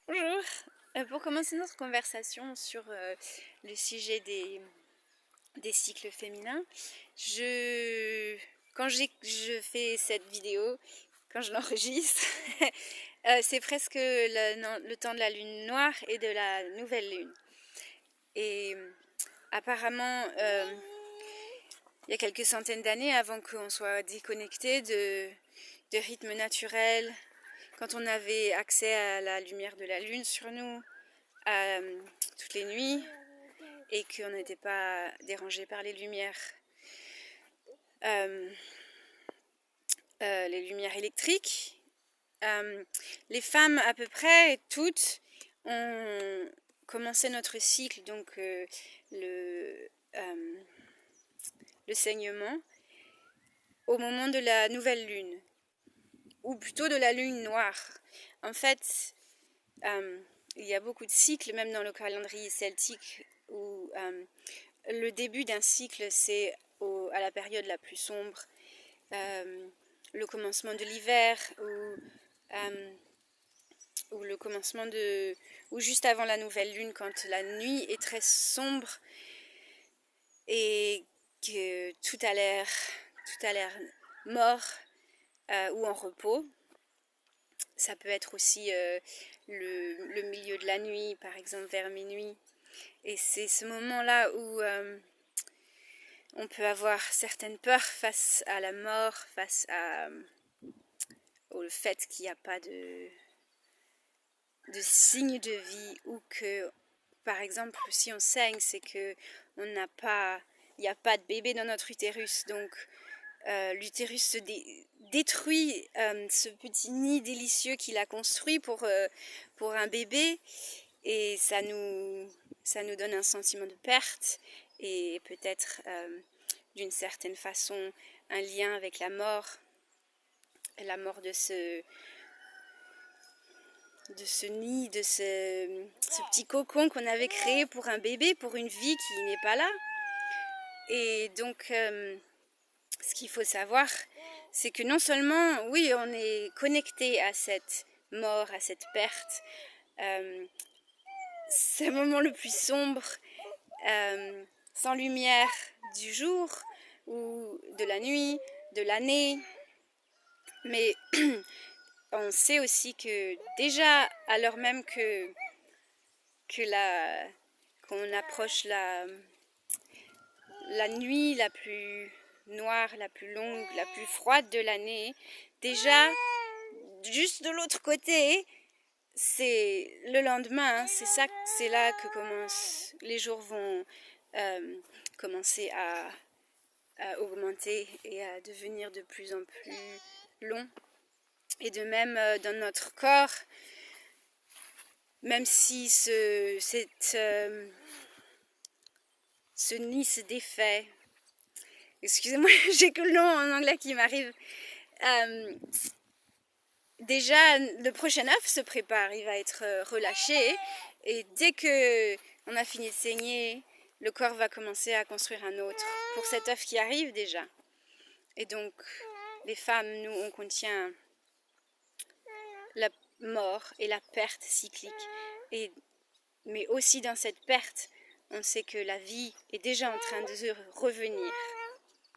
Bonjour. Pour commencer notre conversation sur le sujet des cycles féminins, quand je fais cette vidéo, quand je l'enregistre, c'est presque le temps de la lune noire et de la nouvelle lune. Et apparemment, il y a quelques centaines d'années, avant qu'on soit déconnecté de rythmes naturels, quand on avait accès à la lumière de la lune sur nous, toutes les nuits, et qu'on n'était pas dérangé par euh, les lumières électriques. Les femmes à peu près toutes ont commencé notre cycle, donc le, euh, le saignement, au moment de la nouvelle lune, ou plutôt de la lune noire. En fait, il y a beaucoup de cycles, même dans le calendrier celtique, où le début d'un cycle, c'est à la période la plus sombre, le commencement de l'hiver, ou le commencement ou juste avant la nouvelle lune, quand la nuit est très sombre et que tout a l'air mort, ou en repos. Ça peut être aussi le milieu de la nuit, par exemple vers minuit. Et c'est ce moment-là où on peut avoir certaines peurs face à la mort, au fait qu'il n'y a pas de signe de vie, ou que, par exemple, si on saigne, c'est que il n'y a pas de bébé dans notre utérus. Donc l'utérus se détruit ce petit nid délicieux qu'il a construit pour un bébé, et ça nous donne un sentiment de perte, et peut-être d'une certaine façon un lien avec la mort de ce nid, de ce petit cocon qu'on avait créé pour un bébé, pour une vie qui n'est pas là. Et donc ce qu'il faut savoir, c'est que non seulement, oui, on est connecté à cette mort, à cette perte, c'est le moment le plus sombre, sans lumière du jour ou de la nuit, de l'année, mais on sait aussi que déjà, à l'heure même qu'on approche la nuit la plus noire, la plus longue, la plus froide de l'année, déjà, juste de l'autre côté, c'est le lendemain, c'est là que les jours vont commencer à augmenter et à devenir de plus en plus longs. Et de même dans notre corps, même si ce nid se défait. Excusez-moi, j'ai que le nom en anglais qui m'arrive. Déjà, le prochain œuf se prépare, il va être relâché, et dès que on a fini de saigner, le corps va commencer à construire un autre pour cet œuf qui arrive déjà. Et donc, les femmes, nous, on contient la mort et la perte cyclique. Mais aussi dans cette perte, on sait que la vie est déjà en train de revenir.